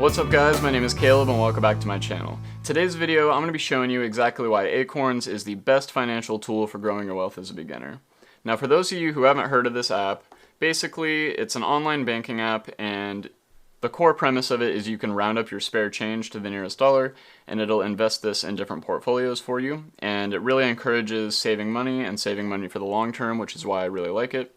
What's up guys, my name is Caleb and welcome back to my channel. Today's video I'm going to be showing you exactly why Acorns is the best financial tool for growing your wealth as a beginner. Now for those of you who haven't heard of this app, basically it's an online banking app and the core premise of it is you can round up your spare change to the nearest dollar and it'll invest this in different portfolios for you, and it really encourages saving money and saving money for the long term, which is why I really like it.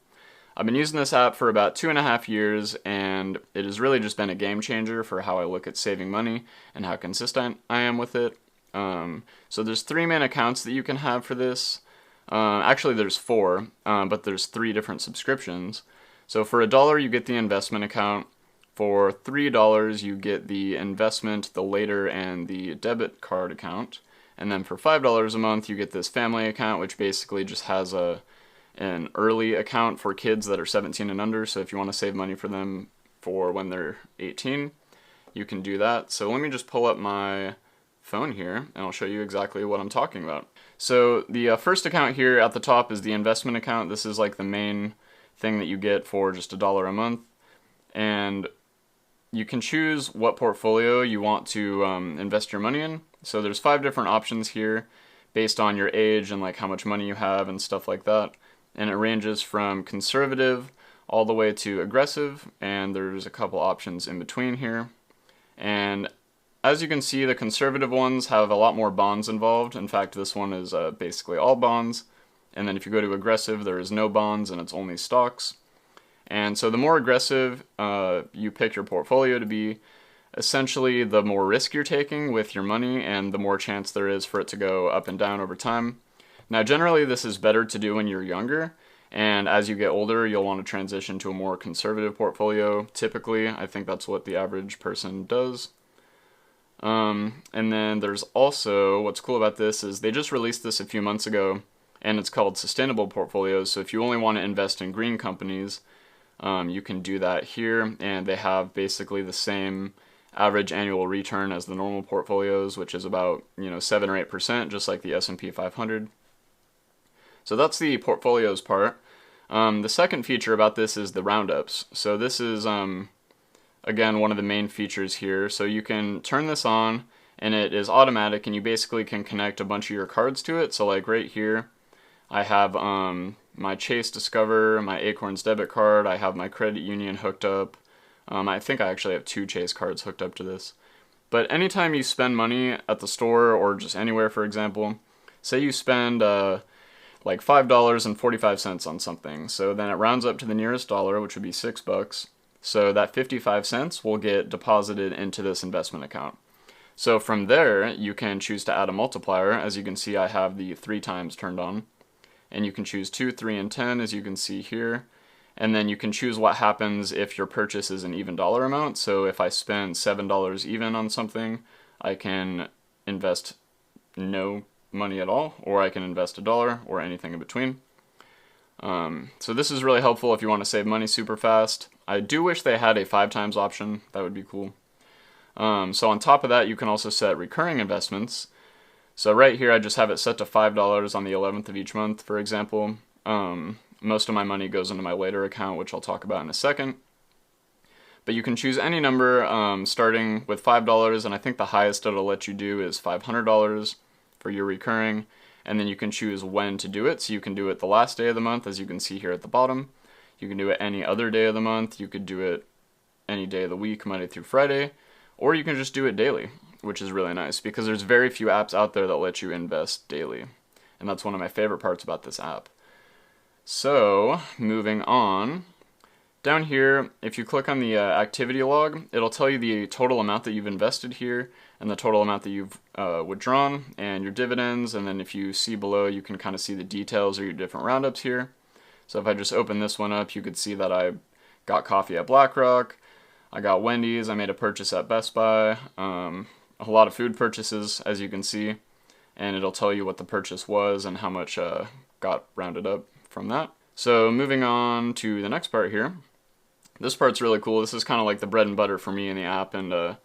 I've been using this app for about 2.5 years and it has really just been a game changer for how I look at saving money and how consistent I am with it. So there's 3 main accounts that you can have for this. Actually there's 4, but there's 3 different subscriptions. So for $1 you get the investment account, for $3 you get the investment, the later, and the debit card account, and then for $5 a month you get this family account, which basically just has an early account for kids that are 17 and under, so if you want to save money for them for when they're 18, you can do that. So let me just pull up my phone here and I'll show you exactly what I'm talking about. So the first account here at the top is the investment account. This is like the main thing that you get for just $1 a month, and you can choose what portfolio you want to invest your money in. So there's 5 different options here based on your age and like how much money you have and stuff like that. And it ranges from conservative all the way to aggressive, and there's a couple options in between here. And as you can see, the conservative ones have a lot more bonds involved. In fact, this one is basically all bonds. And then if you go to aggressive, there is no bonds and it's only stocks. And so the more aggressive you pick your portfolio to be, essentially the more risk you're taking with your money and the more chance there is for it to go up and down over time. Now generally this is better to do when you're younger, and as you get older you'll want to transition to a more conservative portfolio. Typically, I think that's what the average person does. And then there's also, what's cool about this is they just released this a few months ago, and it's called sustainable portfolios. So if you only want to invest in green companies, you can do that here, and they have basically the same average annual return as the normal portfolios, which is about 7 or 8%, just like the S&P 500. So that's the portfolios part. The second feature about this is the roundups. So this is, again, one of the main features here. So you can turn this on, and it is automatic, and you basically can connect a bunch of your cards to it. So like right here, I have my Chase Discover, my Acorns debit card, I have my credit union hooked up. I think I actually have 2 Chase cards hooked up to this. But anytime you spend money at the store or just anywhere, for example, say you spend like $5.45 on something, so then it rounds up to the nearest dollar, which would be $6. So that 55 cents will get deposited into this investment account. So from there, you can choose to add a multiplier. As you can see, I have the 3 times turned on. And you can choose 2, 3, and 10, as you can see here. And then you can choose what happens if your purchase is an even dollar amount. So if I spend $7 even on something, I can invest no money at all, or I can invest $1 or anything in between. So this is really helpful if you want to save money super fast. I do wish they had a 5 times option. That would be cool. So on top of that, you can also set recurring investments. So right here I just have it set to $5 on the 11th of each month, for example. Most of my money goes into my later account, which I'll talk about in a second. But you can choose any number starting with $5, and I think the highest it'll let you do is $500 for your recurring, and then you can choose when to do it. So you can do it the last day of the month, as you can see here at the bottom. You can do it any other day of the month. You could do it any day of the week, Monday through Friday, or you can just do it daily, which is really nice because there's very few apps out there that let you invest daily, and that's one of my favorite parts about this app. So moving on, down here, if you click on the activity log, it'll tell you the total amount that you've invested here and the total amount that you've withdrawn and your dividends. And then if you see below, you can kind of see the details of your different roundups here. So if I just open this one up, you could see that I got coffee at BlackRock, I got Wendy's, I made a purchase at Best Buy, a lot of food purchases, as you can see, and it'll tell you what the purchase was and how much got rounded up from that. So moving on to the next part here. This part's really cool. This is kind of like the bread and butter for me in the app, and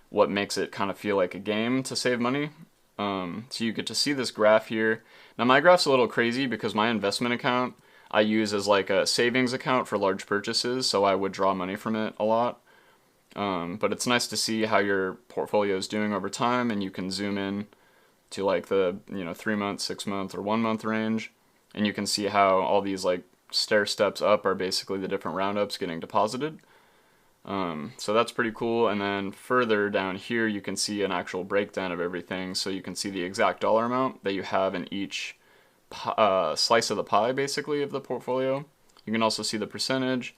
what makes it kind of feel like a game to save money. So you get to see this graph here. Now my graph's a little crazy because my investment account I use as like a savings account for large purchases, so I withdraw money from it a lot. But it's nice to see how your portfolio is doing over time, and you can zoom in to like the 3 month, 6 month, or 1 month range, and you can see how all these like stair steps up are basically the different roundups getting deposited. So that's pretty cool. And then further down here, you can see an actual breakdown of everything. So you can see the exact dollar amount that you have in each slice of the pie, basically, of the portfolio. You can also see the percentage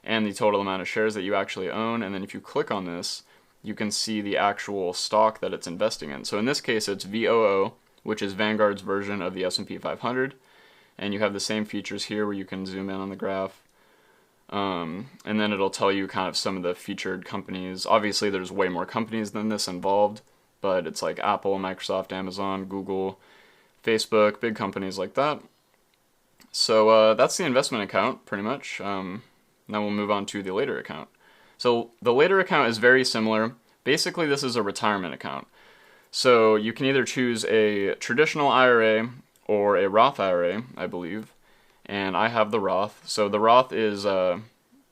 and the total amount of shares that you actually own. And then if you click on this, you can see the actual stock that it's investing in. So in this case, it's VOO, which is Vanguard's version of the S&P 500. And you have the same features here where you can zoom in on the graph. And then it'll tell you kind of some of the featured companies. Obviously, there's way more companies than this involved, but it's like Apple, Microsoft, Amazon, Google, Facebook, big companies like that. So that's the investment account, pretty much. Now we'll move on to the later account. So the later account is very similar. Basically, this is a retirement account. So you can either choose a traditional IRA or a Roth IRA, I believe. And I have the Roth. So the Roth is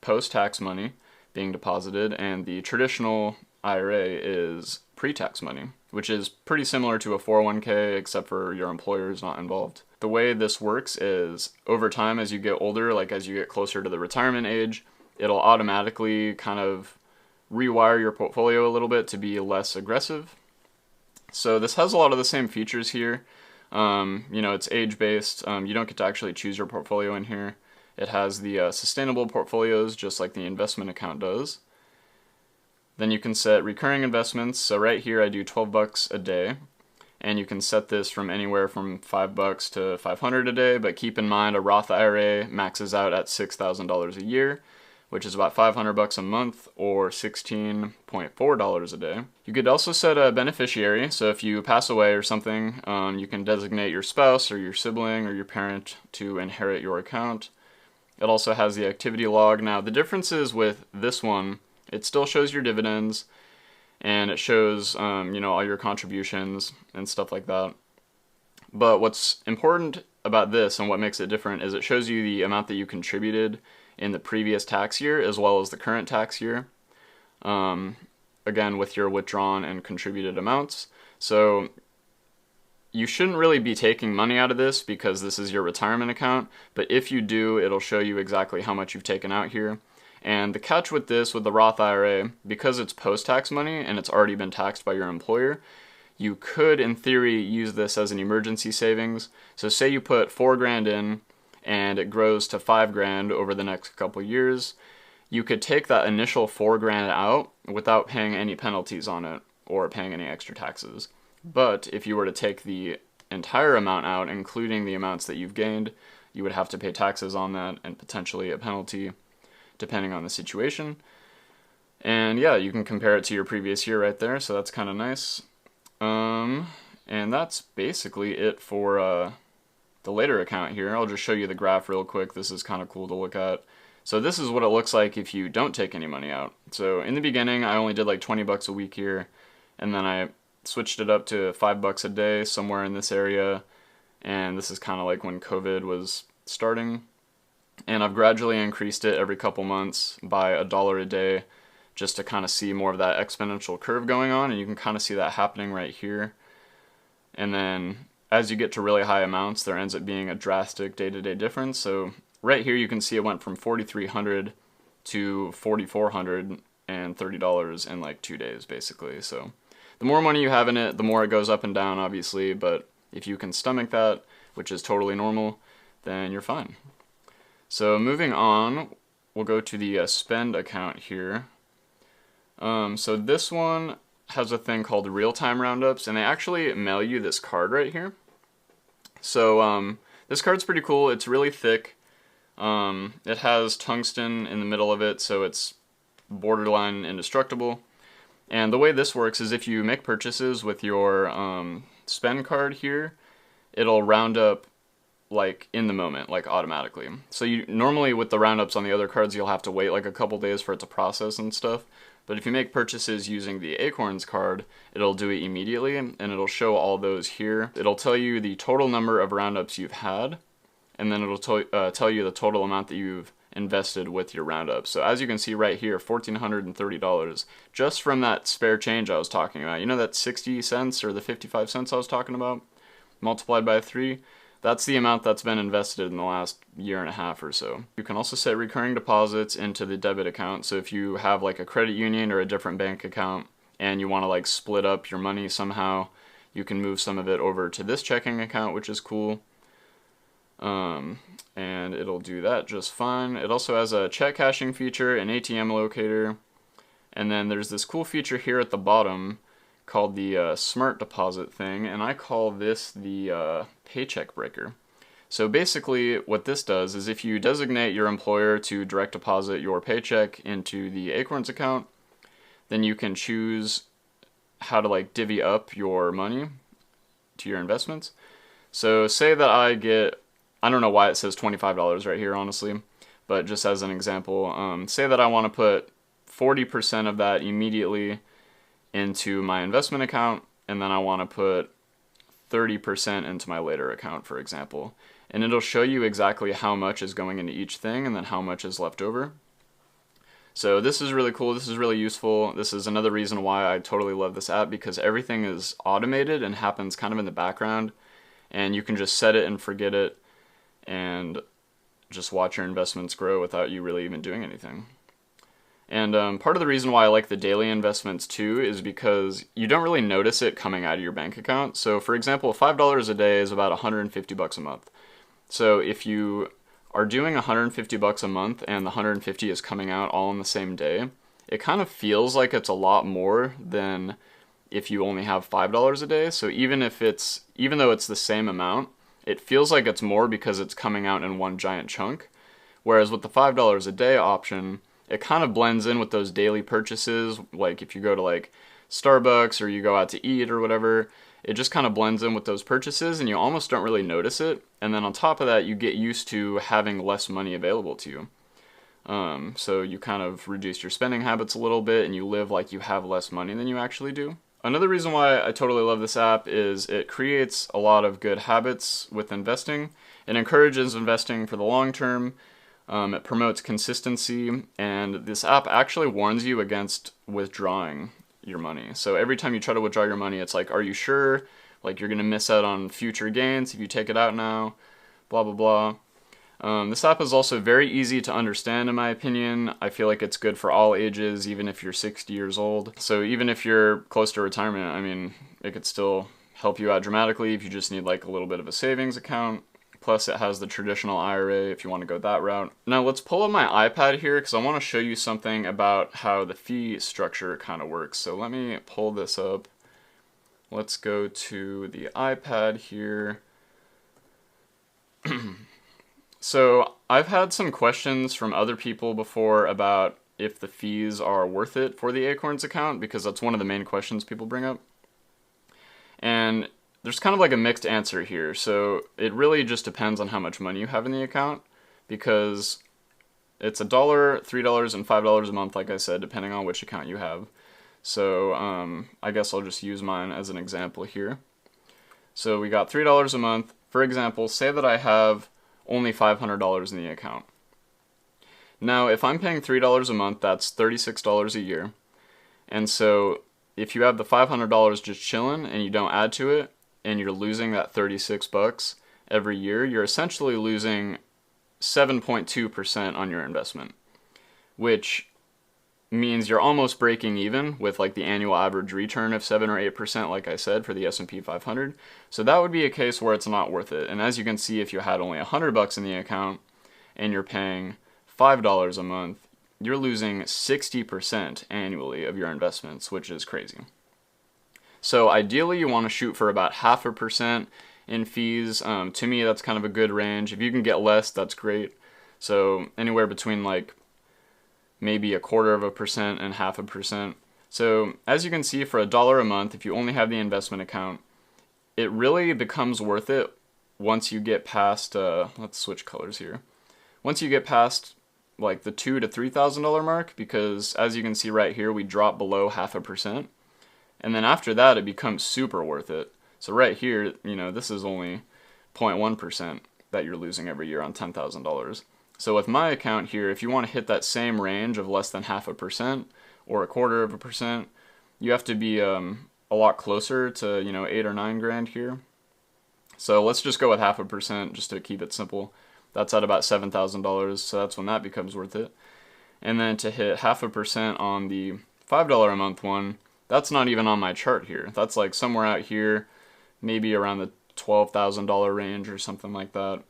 post-tax money being deposited, and the traditional IRA is pre-tax money, which is pretty similar to a 401k, except for your employer is not involved. The way this works is over time, as you get older, like as you get closer to the retirement age, it'll automatically kind of rewire your portfolio a little bit to be less aggressive. So this has a lot of the same features here. It's age-based. You don't get to actually choose your portfolio in here. It has the sustainable portfolios, just like the investment account does. Then you can set recurring investments. So right here I do $12 a day, and you can set this from anywhere from $5 to $500 a day, but keep in mind a Roth IRA maxes out at $6,000 a year, which is about $500 a month or $16.4 a day. You could also set a beneficiary, so if you pass away or something, you can designate your spouse or your sibling or your parent to inherit your account. It also has the activity log. Now the difference is with this one, it still shows your dividends, and it shows all your contributions and stuff like that. But what's important about this and what makes it different is it shows you the amount that you contributed in the previous tax year as well as the current tax year, again with your withdrawn and contributed amounts. So you shouldn't really be taking money out of this because this is your retirement account, but if you do, it'll show you exactly how much you've taken out here. And the catch with this, with the Roth IRA, because it's post-tax money and it's already been taxed by your employer, you could in theory use this as an emergency savings. So say you put $4,000 in and it grows to $5,000 over the next couple years, you could take that initial $4,000 out without paying any penalties on it or paying any extra taxes. But if you were to take the entire amount out, including the amounts that you've gained, you would have to pay taxes on that and potentially a penalty depending on the situation. And yeah, you can compare it to your previous year right there, so that's kind of nice. And that's basically it for the later account here. I'll just show you the graph real quick. This is kind of cool to look at. So this is what it looks like if you don't take any money out. So in the beginning, I only did like 20 bucks a week here, and then I switched it up to $5 a day somewhere in this area, and this is kind of like when COVID was starting. And I've gradually increased it every couple months by $1 a day just to kind of see more of that exponential curve going on, and you can kind of see that happening right here. And then as you get to really high amounts, there ends up being a drastic day-to-day difference. So right here you can see it went from $4,300 to $4,430 in like 2 days basically. So the more money you have in it, the more it goes up and down obviously, but if you can stomach that, which is totally normal, then you're fine. So moving on, we'll go to the spend account here. So this one has a thing called real-time roundups, and they actually mail you this card right here. So this card's pretty cool. It's really thick. It has tungsten in the middle of it, so it's borderline indestructible. And the way this works is if you make purchases with your spend card here, it'll round up like in the moment, like automatically. So you normally with the roundups on the other cards, you'll have to wait like a couple days for it to process and stuff. But if you make purchases using the Acorns card, it'll do it immediately, and it'll show all those here. It'll tell you the total number of roundups you've had, and then it'll tell you the total amount that you've invested with your roundup. So as you can see right here, $1,430 just from that spare change I was talking about. You know that 60 cents or the 55 cents I was talking about multiplied by 3? That's the amount that's been invested in the last year and a half or so. You can also set recurring deposits into the debit account. So if you have like a credit union or a different bank account and you want to like split up your money somehow, you can move some of it over to this checking account, which is cool. And it'll do that just fine. It also has a check cashing feature, an ATM locator, and then there's this cool feature here at the bottom called the smart deposit thing, and I call this the paycheck breaker. So basically what this does is if you designate your employer to direct deposit your paycheck into the Acorns account, then you can choose how to like divvy up your money to your investments. So say that I don't know why it says $25 right here, honestly, but just as an example, say that I want to put 40% of that immediately into my investment account, and then I want to put 30% into my later account, for example. And it'll show you exactly how much is going into each thing and then how much is left over. So this is really cool. This is really useful. This is another reason why I totally love this app, because everything is automated and happens kind of in the background, and you can just set it and forget it and just watch your investments grow without you really even doing anything. And part of the reason why I like the daily investments too is because you don't really notice it coming out of your bank account. So for example, $5 a day is about $150 a month. So if you are doing $150 a month and the 150 is coming out all on the same day, it kind of feels like it's a lot more than if you only have $5 a day. So even though it's the same amount, it feels like it's more because it's coming out in one giant chunk. Whereas with the $5 a day option, it kind of blends in with those daily purchases. Like if you go to like Starbucks or you go out to eat or whatever, it just kind of blends in with those purchases and you almost don't really notice it. And then on top of that, you get used to having less money available to you. So you kind of reduce your spending habits a little bit and you live like you have less money than you actually do. Another reason why I totally love this app is it creates a lot of good habits with investing. It encourages investing for the long term. It promotes consistency, and this app actually warns you against withdrawing your money. So every time you try to withdraw your money, it's like, are you sure? Like you're going to miss out on future gains if you take it out now, blah, blah, blah. This app is also very easy to understand in my opinion. I feel like it's good for all ages, even if you're 60 years old. So even if you're close to retirement, I mean, it could still help you out dramatically if you just need like a little bit of a savings account. Plus it has the traditional IRA if you want to go that route. Now let's pull up my iPad here because I want to show you something about how the fee structure kind of works. So let me pull this up. Let's go to the iPad here. So I've had some questions from other people before about if the fees are worth it for the Acorns account, because that's one of the main questions people bring up. And there's kind of like a mixed answer here. So it really just depends on how much money you have in the account, because it's $1, $3, and $5 a month, like I said, depending on which account you have. So I guess I'll just use mine as an example here. So we got $3 a month. For example, say that I have only $500 in the account. Now, if I'm paying $3 a month, that's $36 a year. And so if you have the $500 just chilling and you don't add to it, and you're losing that $36 every year, you're essentially losing 7.2% on your investment, which means you're almost breaking even with like the annual average return of 7 or 8%, like I said, for the S&P 500. So that would be a case where it's not worth it. And as you can see, if you had only $100 in the account and you're paying $5 a month, you're losing 60% annually of your investments, which is crazy. So ideally, you want to shoot for about 0.5% in fees. To me, that's kind of a good range. If you can get less, that's great. So anywhere between like maybe 0.25% and 0.5%. So as you can see, for $1 a month, if you only have the investment account, it really becomes worth it once you get past, let's switch colors here. Once you get past like the $2,000 to $3,000 mark, because as you can see right here, we drop below 0.5%. And then after that, it becomes super worth it. So right here, you know, this is only 0.1% that you're losing every year on $10,000. So with my account here, if you want to hit that same range of less than 0.5% or 1/4%, you have to be a lot closer to, 8 or 9 grand here. So let's just go with 0.5% just to keep it simple. That's at about $7,000, so that's when that becomes worth it. And then to hit 0.5% on the $5 a month one, that's not even on my chart here. That's like somewhere out here, maybe around the $12,000 range or something like that.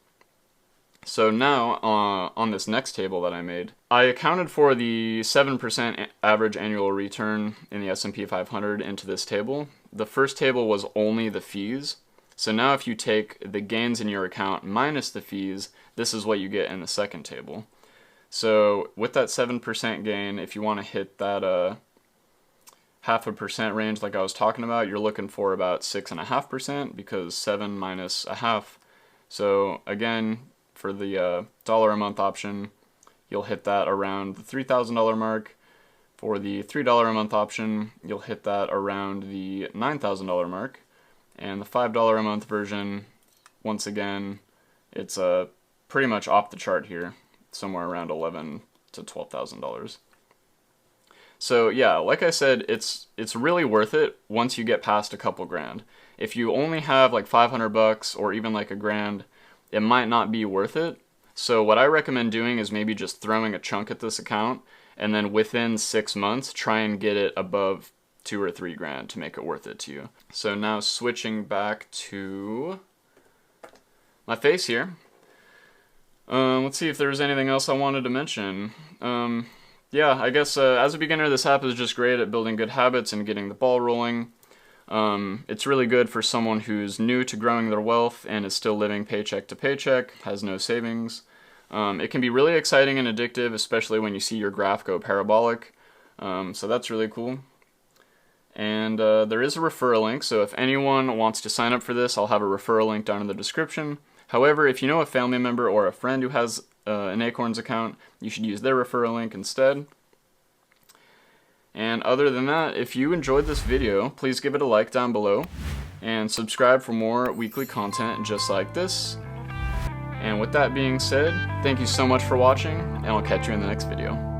So now, on this next table that I made, I accounted for the 7% average annual return in the S&P 500 into this table. The first table was only the fees. So now if you take the gains in your account minus the fees, this is what you get in the second table. So with that 7% gain, if you want to hit that 0.5% range like I was talking about, you're looking for about 6.5% because 7 minus 0.5. So again, for the dollar a month option, you'll hit that around the $3,000 mark. For the $3 a month option, you'll hit that around the $9,000 mark. And the $5 a month version, once again, it's pretty much off the chart here, somewhere around $11,000 to $12,000. So yeah, like I said, it's really worth it once you get past a couple grand. If you only have like $500 or even like $1,000, it might not be worth it. So what I recommend doing is maybe just throwing a chunk at this account, and then within 6 months, try and get it above 2 or 3 grand to make it worth it to you. So now switching back to my face here. Let's see if there's anything else I wanted to mention. Yeah, I guess as a beginner, this app is just great at building good habits and getting the ball rolling. It's really good for someone who's new to growing their wealth and is still living paycheck to paycheck, has no savings. It can be really exciting and addictive, especially when you see your graph go parabolic. So that's really cool. And there is a referral link, so if anyone wants to sign up for this, I'll have a referral link down in the description. However, if you know a family member or a friend who has an Acorns account, you should use their referral link instead. And other than that, if you enjoyed this video, please give it a like down below and subscribe for more weekly content just like this. And with that being said, thank you so much for watching, and I'll catch you in the next video.